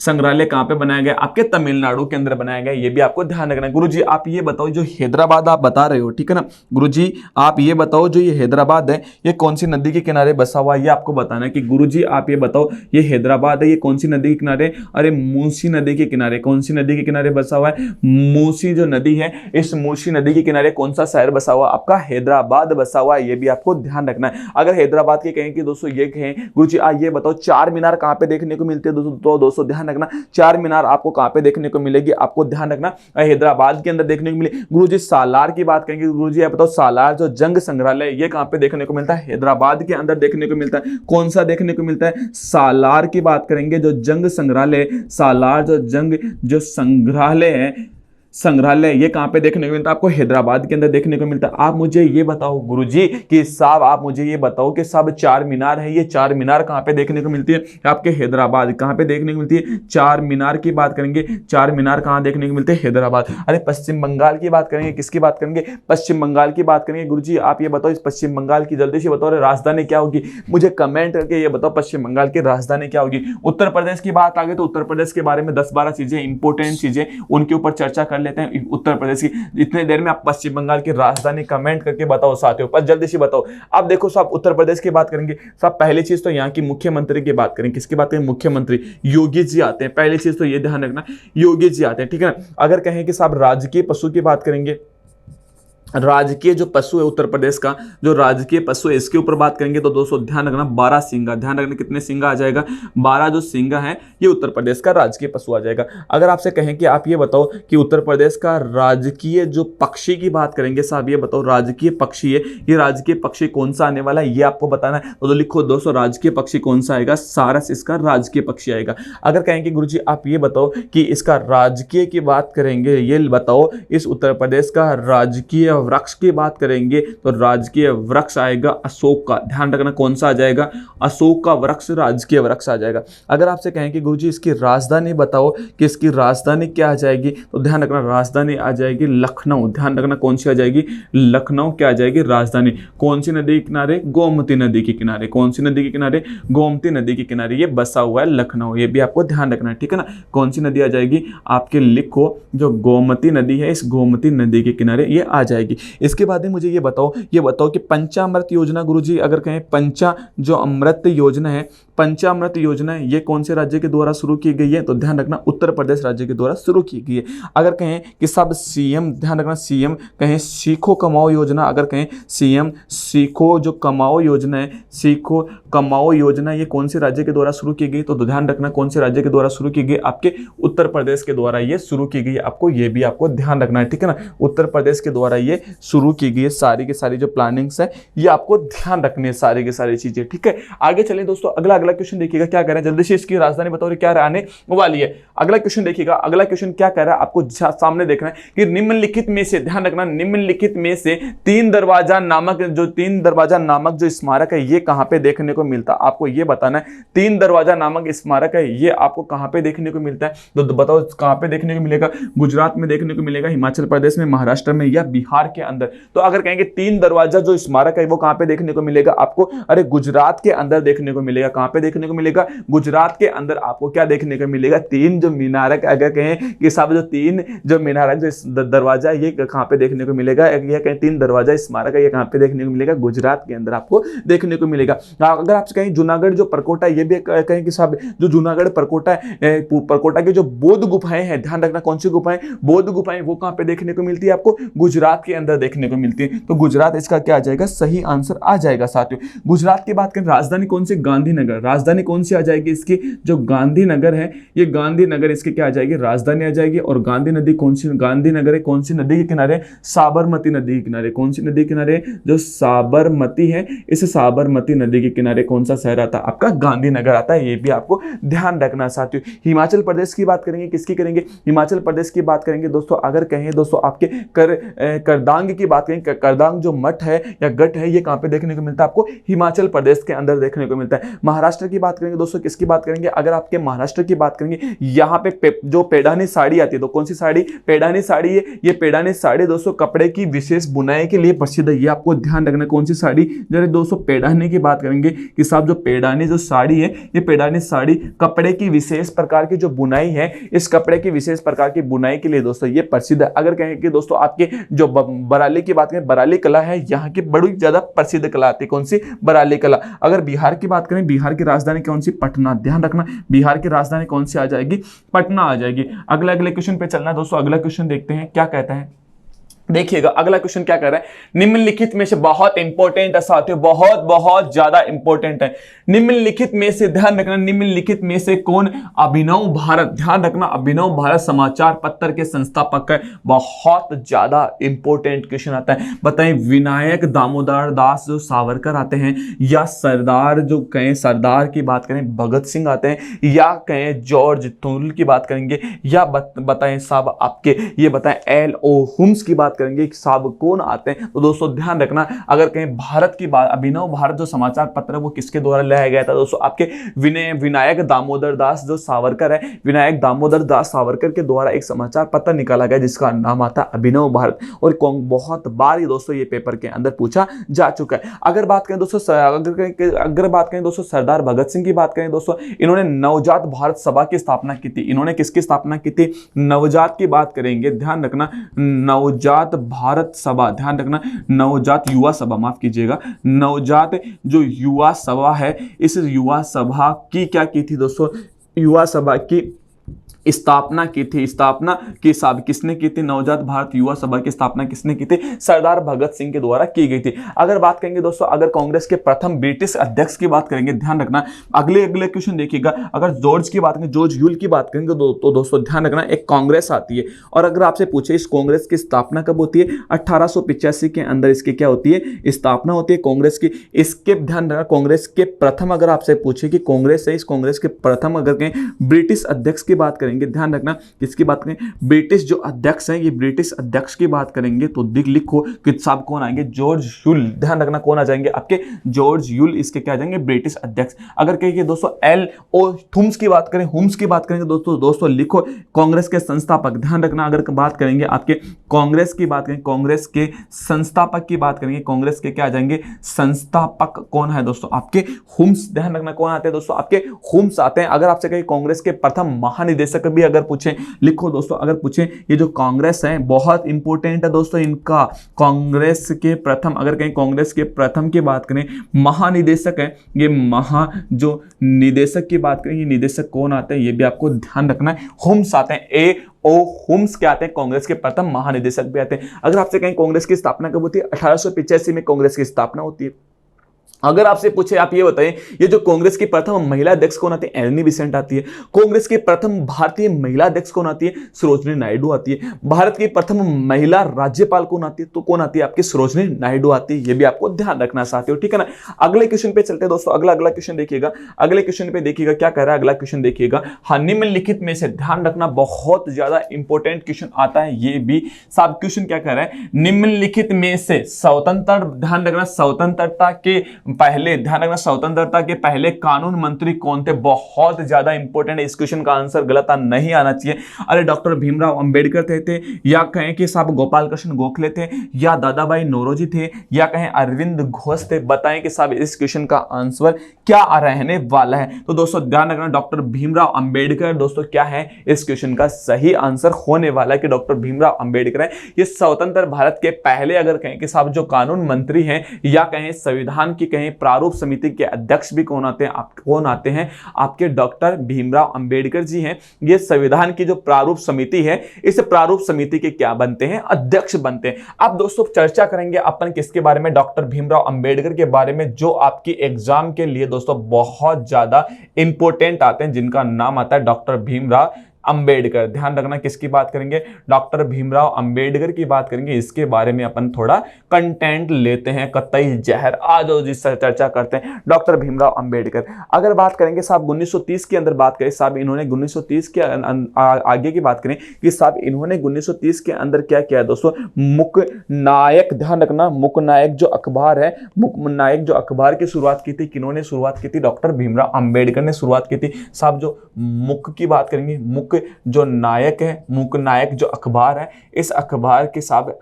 संग्रहालय कहां पे बनाया गया, आपके तमिलनाडु के अंदर बनाया गया, ये भी आपको ध्यान रखना है। गुरुजी आप ये बताओ जो हैदराबाद आप बता रहे हो, ठीक है ना, गुरुजी आप ये बताओ जो ये हैदराबाद है ये कौन सी नदी के किनारे बसा हुआ है, ये आपको बताना है कि गुरुजी आप ये बताओ ये हैदराबाद है ये कौन सी नदी के किनारे, अरे मूसी नदी के किनारे, कौन सी नदी के किनारे बसा हुआ है, मूसी जो नदी है, इस मूसी नदी के किनारे कौन सा शहर बसा हुआ, आपका हैदराबाद बसा हुआ है, ये भी आपको ध्यान रखना है। अगर हैदराबाद के कहें कि दोस्तों ये कहें गुरुजी ये बताओ चार मीनार कहां पे देखने को मिलते हैं दोस्तों, तो दोस्तों ध्यान रखना चार मीनार आपको कहां पे देखने को मिलेगी, आपको ध्यान रखना हैदराबाद के अंदर देखने को मिले। गुरुजी सालार की बात करेंगे, गुरुजी आप बताओ सालार जो जंग संग्रहालय ये कहां पे देखने को मिलता है, हैदराबाद के अंदर देखने को मिलता है। कौन सा देखने को मिलता है, सालार की बात करेंगे जो जंग संग्रहालय, सालार जो जंग जो संग्रहालय ये कहां पे देखने को मिलता है, आपको हैदराबाद के अंदर देखने को मिलता है। आप मुझे ये बताओ गुरुजी कि साहब आप मुझे ये बताओ कि साहब चार मीनार है, ये चार मीनार कहां पे देखने को मिलती है, आपके हैदराबाद, कहां पे देखने को मिलती है, चार मीनार की बात करेंगे, चार मीनार कहां देखने को मिलते हैं, हैदराबाद। अरे पश्चिम बंगाल की बात करेंगे, किसकी बात करेंगे, पश्चिम बंगाल की बात करेंगे। गुरुजी आप ये बताओ इस पश्चिम बंगाल की जल्दी से बताओ राजधानी क्या होगी, मुझे कमेंट करके ये बताओ पश्चिम बंगाल की राजधानी क्या होगी। उत्तर प्रदेश की बात आ गई तो उत्तर प्रदेश के बारे में 10-12 चीजें इंपॉर्टेंट चीजें उनके ऊपर चर्चा कर लेते हैं। उत्तर प्रदेश की इतने देर में आप पश्चिम बंगाल की राजधानी कमेंट करके बताओ साथियों, पर जल्दी से बताओ। अब देखो साहब उत्तर प्रदेश की बात करेंगे, साहब पहली चीज तो यहाँ की मुख्यमंत्री की बात करें, किसकी बात करें, मुख्यमंत्री योगी जी आते हैं, पहली चीज तो ये ध्यान रखना योगी जी आते हैं, ठीक है ना। अगर कहें कि साहब राजकीय पशु की बात करेंगे, राजकीय जो पशु है उत्तर प्रदेश का जो राजकीय पशु है इसके ऊपर बात करेंगे तो दोस्तों ध्यान रखना 12 सिंगा, ध्यान रखना कितने सिंगा आ जाएगा, 12 जो सिंगा है ये उत्तर प्रदेश का राजकीय पशु आ जाएगा। अगर आपसे कहें कि आप ये बताओ कि उत्तर प्रदेश का राजकीय जो पक्षी की बात करेंगे, साहब ये बताओ राजकीय पक्षी है, ये राजकीय पक्षी कौन सा आने वाला है ये आपको बताना है, तो लिखो दोस्तों राजकीय पक्षी कौन सा आएगा, सारस इसका राजकीय पक्षी आएगा। अगर कहेंगे गुरुजी आप ये बताओ कि इसका राजकीय की बात करेंगे, ये बताओ इस उत्तर प्रदेश का राजकीय वृक्ष की बात करेंगे तो राजकीय वृक्ष आएगा अशोक का, ध्यान रखना कौन सा आ जाएगा, अशोक का वृक्ष राजकीय वृक्ष आ जाएगा। अगर आपसे कहें कि गुरुजी इसकी राजधानी बताओ कि इसकी राजधानी क्या आ जाएगी, तो ध्यान रखना राजधानी आ जाएगी लखनऊ, ध्यान रखना कौन सी आ जाएगी, लखनऊ क्या आ जाएगी राजधानी। कौन सी नदी के किनारे, गोमती नदी के किनारे, कौन सी नदी के किनारे, गोमती नदी के किनारे ये बसा हुआ है लखनऊ, ये भी आपको ध्यान रखना है, ठीक है ना। कौन सी नदी आ जाएगी, आपके लिखो जो गोमती नदी है इस गोमती नदी के किनारे ये आ जाएगी। इसके बाद में मुझे ये बताओ कि पंचामृत योजना, गुरुजी अगर कहें पंचा जो अमृत योजना है, पंचामृत योजना है ये कौन से राज्य के द्वारा शुरू की गई है, तो ध्यान रखना उत्तर प्रदेश राज्य के द्वारा शुरू की गई है। अगर कहें कि सब सीएम, ध्यान रखना सीएम कहें सीखो कमाओ योजना, अगर कहें सीएम सीखो जो कमाओ योजना है, सीखो कमाओ योजना ये कौन से राज्य के द्वारा शुरू की गई, तो ध्यान रखना कौन से राज्य के द्वारा शुरू की गई, आपके उत्तर प्रदेश के द्वारा ये शुरू की गई, आपको ये भी आपको ध्यान रखना है, ठीक है ना। उत्तर प्रदेश के द्वारा ये शुरू की गई है, सारी की सारी जो प्लानिंग्स है ये आपको ध्यान रखनी है, सारी की सारी चीजें, ठीक है। आगे चलें दोस्तों, अगला अगला क्वेश्चन देखिएगा क्या कह रहा है, जल्दी से इसकी राजधानी बताओ क्या आने वाली है। अगला क्वेश्चन देखिएगा, अगला क्वेश्चन क्या कह रहा है आपको सामने देखना है कि निम्नलिखित में से, ध्यान रखना, निम्नलिखित में से तीन दरवाजा नामक जो स्मारक है ये कहां पे देखने को मिलता है, आपको ये बताना है। तीन दरवाजा नामक स्मारक है ये आपको कहां पे देखने को मिलता है, तो बताओ कहां पे देखने को मिलेगा। गुजरात में देखने को मिलेगा, हिमाचल प्रदेश में, महाराष्ट्र में या बिहार के अंदर। तो अगर कहेंगे तीन दरवाजा जो स्मारक है वो कहां पे देखने को मिलेगा आपको, अरे गुजरात के अंदर देखने को मिलेगा। कहां पे देखने को मिलेगा, गुजरात के अंदर आपको क्या देखने को मिलेगा, तीन जो मीनारक, अगर कहें कि साहब जो तीन जो मीनारक जो दरवाजा ये कहां पे देखने को मिलेगा, ये कहें तीन दरवाजा स्मारक है ये कहां पे देखने को मिलेगा, गुजरात के अंदर आपको देखने को मिलेगा। अगर आप कहें जूनागढ़ जो परकोटा, ये भी कहें कि साहब जो जूनागढ़ परकोटा है, परकोटा के जो बौद्ध गुफाएं हैं, ध्यान रखना कौन सी गुफाएं, बौद्ध गुफाएं, वो कहां पे देखने को मिलती है आपको, गुजरात के अंदर देखने को मिलती है। तो गुजरात इसका क्या आ जाएगा, सही आंसर आ जाएगा साथियों। गुजरात की बात करें, राजधानी कौन सी, गांधीनगर। राजधानी कौन सी आ जाएगी इसकी, जो गांधीनगर है ये गांधीनगर इसकी क्या आ जाएगी, राजधानी आ जाएगी। और गांधी नदी कौन सी, गांधीनगर है कौन सी नदी के किनारे, साबरमती नदी के किनारे। कौन सी नदी के किनारे, जो साबरमती है, इस साबरमती नदी के किनारे कौन सा शहर आता है आपका, गांधीनगर आता है। ये भी आपको ध्यान रखना साथियों। हिमाचल प्रदेश की बात करेंगे, किसकी करेंगे, हिमाचल प्रदेश की बात करेंगे दोस्तों। अगर कहें दोस्तों आपके करदांग की बात करें, करदांग जो मठ है या गढ़ है ये कहां पे देखने को मिलता है आपको, हिमाचल प्रदेश के अंदर देखने को मिलता है। महाराष्ट्र की बात करेंगे दोस्तों, किसकी बात करेंगे, अगर आपके महाराष्ट्र की बात करेंगे, यहाँ पे जो पेड़ानी साड़ी आती है, तो कौन सी साड़ी, पेड़ानी साड़ी है। ये पेड़ानी साड़ी दोस्तों कपड़े की विशेष बुनाई के लिए प्रसिद्ध है, ये आपको ध्यान रखना। कौन सी साड़ी, जरा दोस्तों पेड़ानी की बात करेंगे कि साहब जो पेड़ानी जो साड़ी है, ये पेड़ानी साड़ी कपड़े की विशेष प्रकार की जो बुनाई है, इस कपड़े की विशेष प्रकार की बुनाई के लिए दोस्तों ये प्रसिद्ध है। अगर कहें कि दोस्तों आपके जो बराली की बात करें, बराली कला है यहाँ की बड़ी ज्यादा प्रसिद्ध कला आती है, कौन सी, बराली कला। अगर बिहार की बात करें, बिहार की राजधानी कौन सी, पटना। ध्यान रखना बिहार की राजधानी कौन सी आ जाएगी, पटना आ जाएगी। अगले क्वेश्चन पे चलना है दोस्तों, अगला क्वेश्चन देखते हैं क्या कहता है। देखिएगा अगला क्वेश्चन क्या कर रहा है, निम्नलिखित में से, बहुत इंपॉर्टेंट है साथियों, बहुत बहुत ज्यादा इंपॉर्टेंट है। निम्नलिखित में से, ध्यान रखना, निम्नलिखित में से कौन अभिनव भारत, ध्यान रखना अभिनव भारत समाचार पत्र के संस्थापक है। बहुत ज्यादा इंपॉर्टेंट क्वेश्चन आता है। बताएं विनायक दामोदर दास जो सावरकर आते हैं, या सरदार जो कहें, सरदार की बात करें भगत सिंह आते हैं, या कहें जॉर्ज टूल की बात करेंगे, या बताएं साहब आपके ये बताएं L.O. हुम्स की बात करेंगे साहब कौन आते हैं। तो दोस्तों ध्यान रखना, अगर कहें भारत की बात, अभिनव भारत जो समाचार पत्र है वो किसके द्वारा लाया गया था दोस्तों, आपके विनायक दामोदर दास जो सावरकर है, विनायक दामोदर दास सावरकर के द्वारा एक समाचार पत्र निकाला गया जिसका नाम आता है अभिनव भारत। और बहुत बार ये दोस्तों ये पेपर के अंदर पूछा जा चुका है। अगर बात करें दोस्तों, अगर बात करें दोस्तों सरदार भगत सिंह की बात करें दोस्तों, इन्होंने नवजात भारत सभा की स्थापना की थी। इन्होंने किसकी स्थापना की थी, नवजात की बात करेंगे, ध्यान रखना नवजात भारत सभा, ध्यान रखना नवजात युवा सभा, माफ कीजिएगा, नवजात जो युवा सभा है, इस युवा सभा की क्या की थी दोस्तों, युवा सभा की स्थापना की थी। स्थापना की साहब किसने की थी, नवजात भारत युवा सभा की स्थापना किसने की थी, सरदार भगत सिंह के द्वारा की गई थी। अगर बात करेंगे दोस्तों, अगर कांग्रेस के प्रथम ब्रिटिश अध्यक्ष की बात करेंगे, ध्यान रखना अगले क्वेश्चन देखिएगा, अगर जॉर्ज की बात करेंगे, जॉर्ज यूल की बात करेंगे तो दोस्तों ध्यान रखना एक कांग्रेस आती है। और अगर आपसे पूछे इस कांग्रेस की स्थापना कब होती है, 1885 के अंदर इसकी क्या होती है, स्थापना होती है कांग्रेस की। इसके ध्यान रखना कांग्रेस के प्रथम, अगर आपसे पूछे कि कांग्रेस है, इस कांग्रेस के प्रथम अगर कहें ब्रिटिश अध्यक्ष की बात करेंगे, ध्यान रखना किसकी बात करें, ब्रिटिश जो अध्यक्ष हैं, ये ब्रिटिश अध्यक्ष की बात करेंगे तो लिखो कि साहब कौन आएंगे, जॉर्ज यूल। ध्यान रखना कौन आ जाएंगे आपके, जॉर्ज यूल इसके क्या आ जाएंगे, ब्रिटिश अध्यक्ष। अगर कहिए दोस्तों L.O. हुम्स की बात करें, हुम्स की बात करेंगे दोस्तों लिखो कांग्रेस के संस्थापक। ध्यान रखना अगर बात करेंगे आपके कांग्रेस की बात करें, कांग्रेस के संस्थापक की बात करेंगे, कांग्रेस के क्या आ जाएंगे, संस्थापक कौन है दोस्तों आपके, हुम्स। ध्यान रखना कौन आते हैं दोस्तों आपके, हुम्स आते हैं। अगर आपसे कहें कांग्रेस के प्रथम महानिदेशक भी अगर पूछें, लिखो दोस्तों, अगर पूछें ये जो कांग्रेस है बहुत इंपॉर्टेंट है दोस्तों इनका, कांग्रेस के प्रथम, अगर कहीं कांग्रेस के प्रथम की बात करें, महानिदेशक है ये, जो निदेशक की बात करें, ये निदेशक कौन आते हैं ये भी आपको ध्यान रखना है, हुम्स आते हैं। A.O. हुम्स क्या आते हैं, कांग्रेस के प्रथम महानिदेशक भी आते हैं। अगर आपसे कहीं कांग्रेस की स्थापना कब होती है, 1885 में कांग्रेस की स्थापना होती है। अगर आपसे पूछे, आप ये बताएं, ये जो कांग्रेस की प्रथम महिला अध्यक्ष कौन आती है? एलनी बेसेंट आती है। कांग्रेस की प्रथम भारतीय महिला अध्यक्ष कौन आती है? सरोजिनी नायडू आती है। भारत की प्रथम महिला राज्यपाल कौन आती है? तो कौन आती है आपकी? सरोजिनी नायडू आती है। ये भी आपको ध्यान रखना चाहते हो, ठीक है ना। अगले क्वेश्चन पे चलते हैं दोस्तों। अगला क्वेश्चन देखिएगा। अगले क्वेश्चन पे देखिएगा क्या कह रहा है। अगला क्वेश्चन देखिएगा, हाँ, निम्नलिखित में से, ध्यान रखना बहुत ज्यादा इंपॉर्टेंट क्वेश्चन आता है ये भी। सब क्वेश्चन क्या कह रहा है? निम्नलिखित में से स्वतंत्र, ध्यान रखना, स्वतंत्रता के पहले, ध्यान रखना, स्वतंत्रता के पहले कानून मंत्री कौन थे? बहुत ज्यादा इंपॉर्टेंट है। इस क्वेश्चन का आंसर गलत नहीं आना चाहिए। अरे डॉक्टर भीमराव अंबेडकर थे, या कहें कि साहब गोपाल कृष्ण गोखले थे, या दादा भाई नौरोजी थे, या कहें अरविंद घोष थे? बताएं कि साहब इस क्वेश्चन का आंसर क्या रहने वाला है। तो दोस्तों ध्यान रखना, डॉक्टर भीमराव अंबेडकर दोस्तों क्या है इस क्वेश्चन का सही आंसर होने वाला है कि डॉक्टर भीमराव अंबेडकर है। ये स्वतंत्र भारत के पहले, अगर कहें कि साहब जो कानून मंत्री हैं, या कहें संविधान की कहें प्रारूप समिति के अध्यक्ष भी कौन आते हैं? कौन आते हैं? आपके डॉक्टर भीमराव अंबेडकर जी हैं। ये संविधान की जो प्रारूप समिति है, इस प्रारूप समिति के क्या बनते हैं? अध्यक्ष बनते हैं। अब दोस्तों चर्चा करेंगे अपन किसके बारे में? डॉक्टर भीमराव अंबेडकर के बारे में, जो आपकी एग्जाम के लिए दोस्तों बहुत ज्यादा इंपॉर्टेंट आते हैं, जिनका नाम आता है डॉक्टर भीमराव अंबेडकर। ध्यान रखना किसकी बात करेंगे? डॉक्टर भीमराव अंबेडकर की बात करेंगे। इसके बारे में अपन थोड़ा कंटेंट लेते हैं, कतई जहर। आ जाओ जिससे चर्चा करते हैं डॉक्टर भीमराव अंबेडकर। अगर बात करेंगे साहब 1930 के अंदर बात करें, साहब इन्होंने 1930 के आगे की बात करें कि साहब इन्होंने 1930 के अंदर क्या किया दोस्तों? मुक नायक, ध्यान रखना, मुक नायक जो अखबार है, मुक नायक जो अखबार की शुरुआत की थी, किन्होंने शुरुआत की थी? डॉक्टर भीमराव अंबेडकर ने शुरुआत की थी। साहब जो मुक की बात करेंगे, मुक जो नायक है, मूक नायक जो अखबार है, इस अखबार के साहब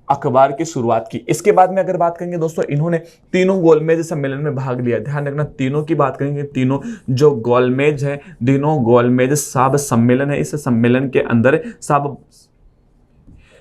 अखबार की शुरुआत की। इसके बाद में अगर बात करेंगे दोस्तों, इन्होंने तीनों गोलमेज सम्मेलन में भाग लिया। ध्यान रखना, तीनों की बात करेंगे, तीनों जो गोलमेज है, तीनों गोलमेज साहब सम्मेलन है, इस सम्मेलन के अंदर साहब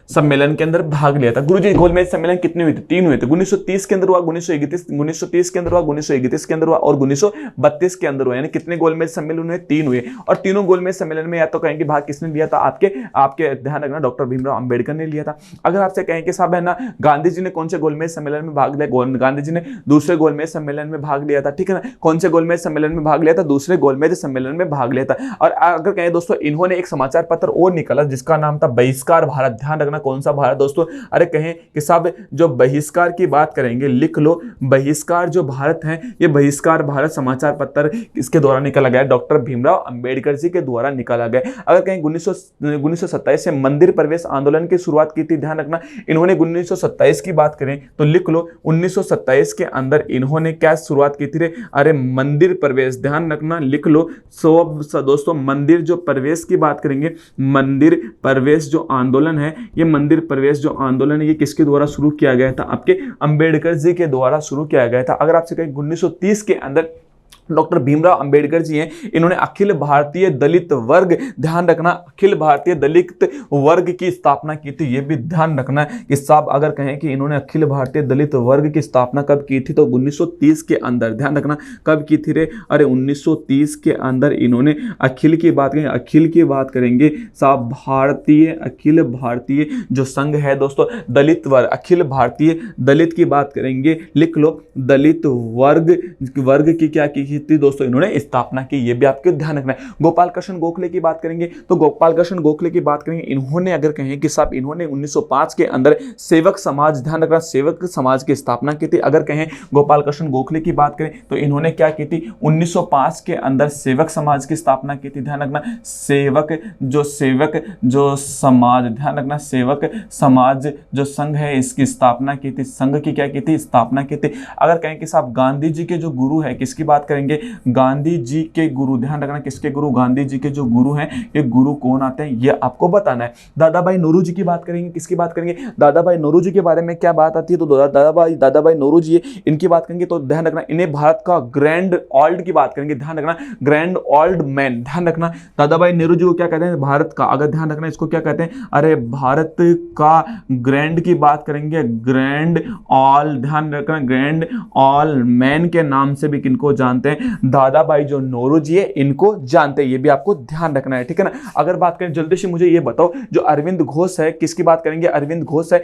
सम्मेलन के अंदर भाग लिया था। गुरुजी गोलमेज सम्मेलन कितने हुए थे? 3 हुए थे। 1930 के अंदर हुआ, 1930 के अंदर हुआ, 1931 के अंदर हुआ और 1932 के अंदर हुआ। यानी कितने गोलमेज सम्मेलन हुए? 3 हुए। और तीनों गोलमेज सम्मेलन में या तो कहेंगे भाग किसने लिया था? आपके ध्यान रखना, डॉक्टर भीमराव अंबेडकर ने लिया था। अगर आपसे कहें कि साहब है ना, गांधी जी ने कौन से गोलमेज सम्मेलन में भाग लिया? गांधी जी ने दूसरे गोलमेज सम्मेलन में भाग लिया था, ठीक है ना। कौन से गोलमेज सम्मेलन में भाग लिया था? दूसरे गोलमेज सम्मेलन में भाग लिया था। और अगर कहें दोस्तों, इन्होंने एक समाचार पत्र और निकाला जिसका नाम था बहिष्कार भारत। ध्यान रखना कौन सा भारत दोस्तों? अरे कहें कि साहब जो बहिष्कार की बात करेंगे, लिख लो, बहिष्कार जो भारत है, ये बहिष्कार भारत समाचार पत्र इसके द्वारा निकाला गया, डॉक्टर भीमराव अंबेडकर जी के द्वारा निकाला गया। अगर कहें 1927 से मंदिर प्रवेश आंदोलन की शुरुआत की थी। ध्यान रखना, इन्होंने 1927 की बात करें तो लिख लो, 1927 के अंदर इन्होंने क्या शुरुआत की थी रे? अरे मंदिर प्रवेश। ध्यान रखना, लिख लो। दोस्तों मंदिर जो प्रवेश की बात करेंगे, मंदिर प्रवेश जो आंदोलन है, ये मंदिर प्रवेश जो आंदोलन है, ये किसके द्वारा शुरू किया गया था? आपके अंबेडकर जी के द्वारा शुरू किया गया था। अगर आपसे कहें 1930 के अंदर डॉक्टर भीमराव अंबेडकर जी हैं, इन्होंने अखिल भारतीय दलित वर्ग, ध्यान रखना, अखिल भारतीय दलित वर्ग की स्थापना की थी। ये भी ध्यान रखना कि साहब अगर कहें कि इन्होंने अखिल भारतीय दलित वर्ग की स्थापना कब की थी, तो 1930 के अंदर। ध्यान रखना कब की थी रे? अरे 1930 के अंदर इन्होंने अखिल की बात करेंगे, अखिल की बात करेंगे साहब, भारतीय, अखिल भारतीय जो संघ है दोस्तों, दलित वर्ग, अखिल भारतीय दलित की बात करेंगे, लिख लो, दलित वर्ग की क्या की थी दोस्तों? इन्होंने स्थापना की। ये भी आपके ध्यान रखना है। गोपाल कृष्ण गोखले की बात करेंगे तो गोपाल कृष्ण गोखले की बात करेंगे, इन्होंने अगर कहें कि साहब इन्होंने 1905 के अंदर सेवक समाज, ध्यान रखना, सेवक समाज की स्थापना की थी। अगर कहें गोपाल कृष्ण गोखले की बात करें तो इन्होंने क्या की थी? 1905 के अंदर सेवक समाज की स्थापना की थी। ध्यान रखना, सेवक जो समाज, ध्यान रखना, सेवक समाज जो संघ है, इसकी स्थापना की थी। संघ की क्या की थी? स्थापना की थी। अगर कहें कि साहब गांधी जी के जो गुरु है, किसकी बात करेंगे? गांधी जी के गुरु, ध्यान रखना किसके गुरु? गांधी जी के जो गुरु हैं, ये गुरु कौन आते हैं, ये आपको बताना है। दादा भाई नौरोजी की बात करेंगे, किसकी बात करेंगे? दादा भाई नौरोजी के बारे में क्या बात आती है? तो दादा भाई नौरोजी, इनकी बात करेंगे तो ध्यान रखना, इन्हें भारत का ग्रैंड ओल्ड की बात करेंगे। ध्यान रखना, ग्रैंड ओल्ड मैन। ध्यान रखना, दादा भाई नेहरू जी को क्या कहते हैं? भारत का, अगर ध्यान रखना, इसको क्या कहते हैं? अरे भारत का ग्रैंड की बात करेंगे, ग्रैंड ऑल, ध्यान रखना, ग्रैंड ऑल मैन के नाम से भी किनको जानते हैं? दादा भाई जो नौरोजी है इनको जानते हैं, ये भी आपको ध्यान रखना है, ठीक है ना। अगर बात करें जल्दी से मुझे ये बताओ, जो अरविंद घोष है, किसकी बात करेंगे, अरविंद घोष है,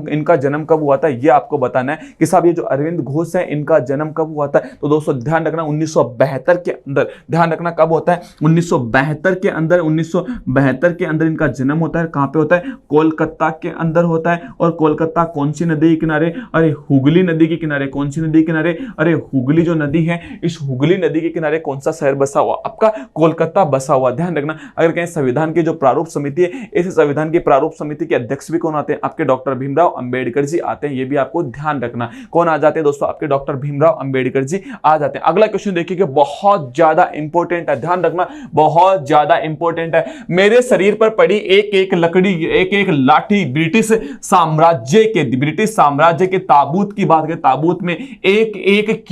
इनका जन्म कब हुआ था ये आपको बताना है कि साहब ये जो अरविंद घोष है इनका जन्म कब हुआ था। तो दोस्तों ध्यान रखना 1972 के अंदर, ध्यान रखना कब होता है, 1972 के अंदर, 1972 के अंदर इनका जन्म होता है। कहां पे होता है, कोलकाता के अंदर होता है। और कोलकाता कौन सी नदी के किनारे, अरे हुगली नदी के किनारे। कौन सी नदी के किनारे, अरे हुगली जो नदी है, इस हुगली नदी के किनारे कौन सा शहर बसा हुआ, आपका कोलकाता बसा हुआ। ध्यान रखना। अगर कहें संविधान की जो प्रारूप समिति है, इस संविधान की प्रारूप समिति के अध्यक्ष भी कौन आते हैं, आपके डॉक्टर भीमराव अंबेडकर जी आते हैं, ये भी आपको ध्यान रखना। कौन आ जाते हैं दोस्तों, आपके डॉक्टर भीमराव अंबेडकर जी आ जाते हैं। अगला क्वेश्चन देखिए, बहुत ज्यादा इंपॉर्टेंट है, ध्यान रखना, बहुत ज्यादा इंपॉर्टेंट है। मेरे शरीर पर पड़ी एक एक लकड़ी, एक एक लाठी ब्रिटिश साम्राज्य के ताबूत की बात करें, ताबूत में एक एक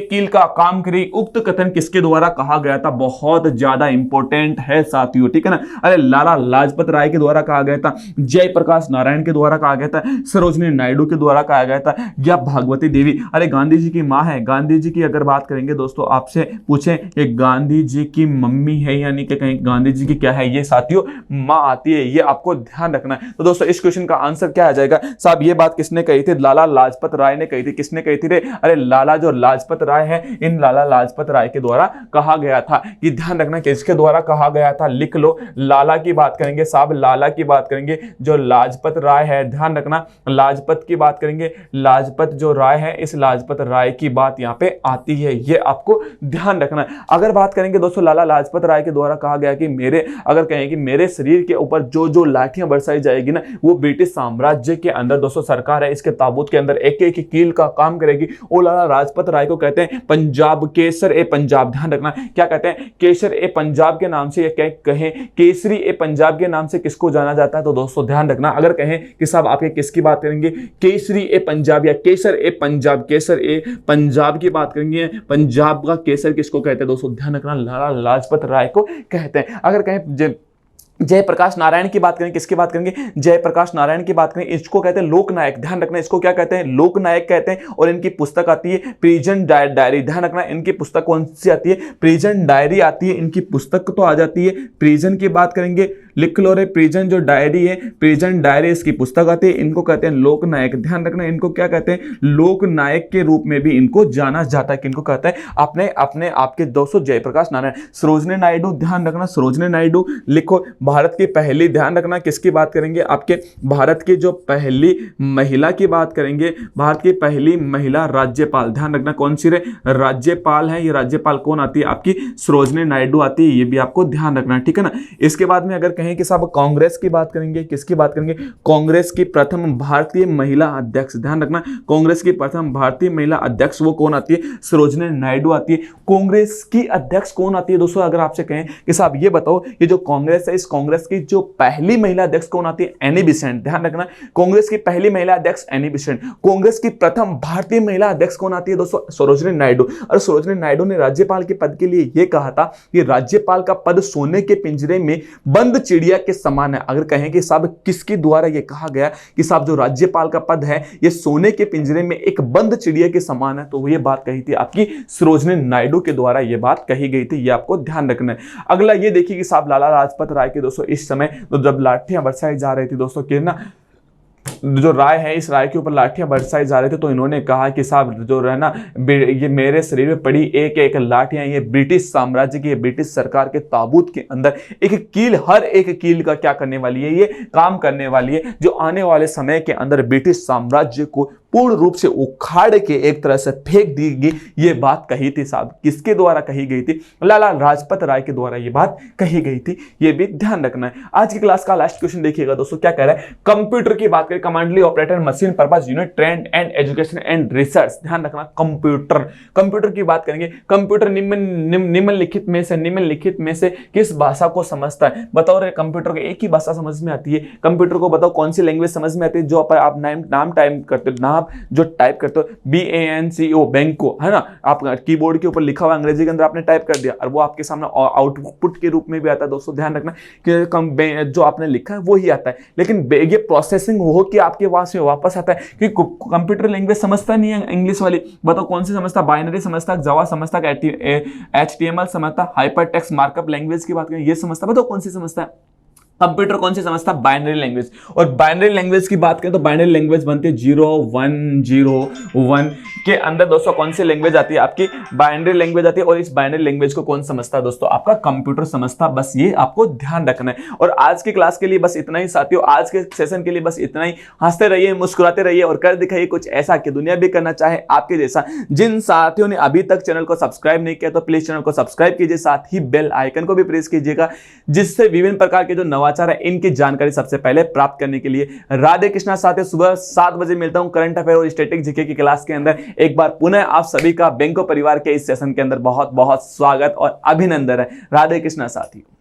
कील का काम करे, उक्त कथन किसके द्वारा कहा गया था, बहुत ज्यादा इंपॉर्टेंट है साथियों, ठीक है ना। अरे लाला लाजपत राय के द्वारा कहा गया था, जयप्रकाश नारायण के द्वारा कहा गया था, सरोजिनी नायडू के द्वारा कहा गया था, या भागवती देवी, अरे गांधी जी की मां है। गांधी जी की अगर बात करेंगे दोस्तों, आपसे पूछे ये गांधी जी की मम्मी है, यानी कि कहीं गांधी जी की क्या है, ये साथियों मां आती है, ये आपको ध्यान रखना है। तो दोस्तों इस क्वेश्चन का आंसर क्या आ जाएगा साहब, ये बात किसने कही थी, लाला लाजपत राय ने कही थी। किसने कही थी रे, अरे लाला जो लाजपत राय है, इन लाला लाजपत राय के द्वारा कहा गया था। ये ध्यान रखना किसके द्वारा कहा गया था, लिख लो। लाला की बात करेंगे साहब, लाला की बात करेंगे, जो लाजपत राय है, ध्यान रखना लाजपत की बात करेंगे, लाजपत जो राय है, इस लाजपत राय की बात यहां पे आती है, ये आपको ध्यान रखना है। अगर बात करेंगे दोस्तों लाला लाजपत राय के द्वारा कहा गया कि अगर कहें कि मेरे शरीर के ऊपर जो जो लाठियां बरसाई जाएगी ना, वो ब्रिटिश साम्राज्य के अंदर दोस्तों सरकार है, इसके ताबूत के अंदर एक एक कील का काम करेगी। वो लाला लाजपत राय को कहते हैं पंजाब केसर ए पंजाब। ध्यान रखना क्या कहते हैं, केसर ए पंजाब के नाम से, या कहें केसरी ए पंजाब के नाम से किसको जाना जाता है। तो दोस्तों ध्यान रखना, अगर कहें कि साहब आपके किसकी बात करेंगे, केसरी ए पंजाब या केसर ए पंजाब, केसर ए पंजाब की बात करेंगे, पंजाब का केसर किसको कहते हैं दोस्तों, ध्यान रखना लाला लाजपत राय को कहते हैं। अगर कहें जयप्रकाश नारायण की बात करें, किसकी बात करेंगे, जयप्रकाश नारायण की बात करें, इसको कहते हैं लोकनायक। ध्यान रखना इसको क्या कहते हैं, लोकनायक कहते हैं। और इनकी पुस्तक आती है प्रिजन डायरी। ध्यान रखना इनकी पुस्तक कौन सी आती है, प्रिजन डायरी आती है, इनकी पुस्तक तो आ जाती है। प्रिजन की बात करेंगे, लिख लो रे, प्रिजन जो डायरी है, प्रिजन डायरी इसकी पुस्तक आती है, इनको कहते हैं लोकनायक। ध्यान रखना इनको क्या कहते हैं, लोकनायक के रूप में भी इनको जाना जाता है। किनको कहते हैं, अपने आपके दोस्तों जयप्रकाश नारायण। सरोजिनी नायडू, ध्यान रखना सरोजिनी नायडू लिखो। भारत की पहली, ध्यान रखना किसकी बात करेंगे, आपके भारत की जो पहली महिला की बात करेंगे, भारत की पहली महिला राज्यपाल। ध्यान रखना कौन सी रे, राज्यपाल है, ये राज्यपाल कौन आती है, आपकी सरोजिनी नायडू आती है, ये भी आपको ध्यान रखना, ठीक है ना। इसके बाद में अगर कहें कि साहब कांग्रेस की बात करेंगे, किसकी बात करेंगे, कांग्रेस की प्रथम भारतीय महिला अध्यक्ष। ध्यान रखना कांग्रेस की प्रथम भारतीय महिला अध्यक्ष वो कौन आती है, सरोजिनी नायडू आती है। कांग्रेस की अध्यक्ष कौन आती है दोस्तों, अगर आपसे कहें कि साहब ये बताओ, ये जो कांग्रेस है, इस कांग्रेस की जो पहली महिला अध्यक्ष कौन आती है, एनी बेसेंट। ध्यान रखना कांग्रेस की पहली महिला अध्यक्ष एनी बेसेंट। कांग्रेस की प्रथम भारतीय महिला अध्यक्ष कौन आती है दोस्तों, सरोजिनी नायडू। और सरोजिनी नायडू ने राज्यपाल के पद के लिए यह कहा था कि राज्यपाल का पद सोने के पिंजरे में बंद चिड़िया के समान है। अगर कहें कि साहब किसके द्वारा यह कहा गया कि साहब जो राज्यपाल का पद है यह सोने के पिंजरे में एक बंद चिड़िया के समान है, तो यह बात कही थी आपकी सरोजिनी नायडू के द्वारा यह बात कही गई थी, यह आपको ध्यान रखना है। अगला ये देखिए कि साहब लाला लाजपत राय के दोस्तों इस समय तो जब लाठियां बरसाई जा रही थी दोस्तों, कि ना जो राय है, इस राय के ऊपर लाठियां बरसाई जा रहे थे, तो इन्होंने कहा कि साहब जो है ना, ये मेरे शरीर में पड़ी एक एक लाठियां, ये ब्रिटिश साम्राज्य की, ब्रिटिश सरकार के ताबूत के अंदर एक कील, हर एक कील का क्या करने वाली है, ये काम करने वाली है, जो आने वाले समय के अंदर ब्रिटिश साम्राज्य को पूर्ण रूप से उखाड़ के एक तरह से फेंक देगी। ये बात कही थी साहब, किसके द्वारा कही गई थी, लाला लाजपत राय के द्वारा ये बात कही गई थी, ये भी ध्यान रखना है। आज की क्लास का लास्ट क्वेश्चन देखिएगा दोस्तों, क्या कह रहा है, कंप्यूटर की बात करें, commonly operator machine purpose unit trend and education and research. ध्यान रखना कंप्यूटर की बात करेंगे। कंप्यूटर निम्नलिखित में से किस भाषा को समझता है, बताओ रे। कंप्यूटर को एक ही भाषा समझ में आती है, कंप्यूटर को बताओ कौन सी लैंग्वेज समझ में आती है, जो आप नाम टाइप करते हो, नाम जो टाइप करते हो, BANCO बैंको, है ना, आप कीबोर्ड के ऊपर लिखा हुआ अंग्रेजी के अंदर आपने टाइप कर दिया और वो आपके सामने आउटपुट के रूप में भी आता है। दोस्तों ध्यान रखना कि जो आपने लिखा है वो ही आता है, लेकिन ये प्रोसेसिंग हो के आपके पास में वापस आता है, क्योंकि कंप्यूटर लैंग्वेज समझता नहीं है इंग्लिश वाली। बताओ कौन सी समझता, बाइनरी समझता, जावा समझता, HTML समझता, हाइपर टेक्स्ट मार्कअप लैंग्वेज की बात करें ये समझता। बताओ कौन सी समझता है कंप्यूटर, कौन सी समझता, बाइनरी लैंग्वेज। और बाइनरी लैंग्वेज की बात करें तो बाइनरी लैंग्वेज बनती है 0 1 0 1 के अंदर दोस्तों कौन सी लैंग्वेज आती है, आपकी बाइनरी लैंग्वेज आती है। और इस बाइनरी लैंग्वेज को कौन समझता है दोस्तों, आपका कंप्यूटर समझता। बस ये आपको ध्यान रखना है। और आज की क्लास के लिए बस इतना ही साथियों, आज के सेशन के लिए बस इतना ही। हंसते रहिए, मुस्कुराते रहिए और कर दिखाइए कुछ ऐसा कि दुनिया भी करना चाहे आपके जैसा। जिन साथियों ने अभी तक चैनल को सब्सक्राइब नहीं किया तो प्लीज चैनल को सब्सक्राइब कीजिए, साथ ही बेल आइकन को भी प्रेस कीजिएगा, जिससे विभिन्न प्रकार के जो नवाचार है इनकी जानकारी सबसे पहले प्राप्त करने के लिए। राधे कृष्णा साथियों, सुबह 7 बजे मिलता हूं करंट अफेयर और स्टैटिक जीके की क्लास के अंदर। एक बार पुनः आप सभी का बैंको परिवार के इस सेशन के अंदर बहुत बहुत स्वागत और अभिनंदन है। राधे कृष्णा साथियों।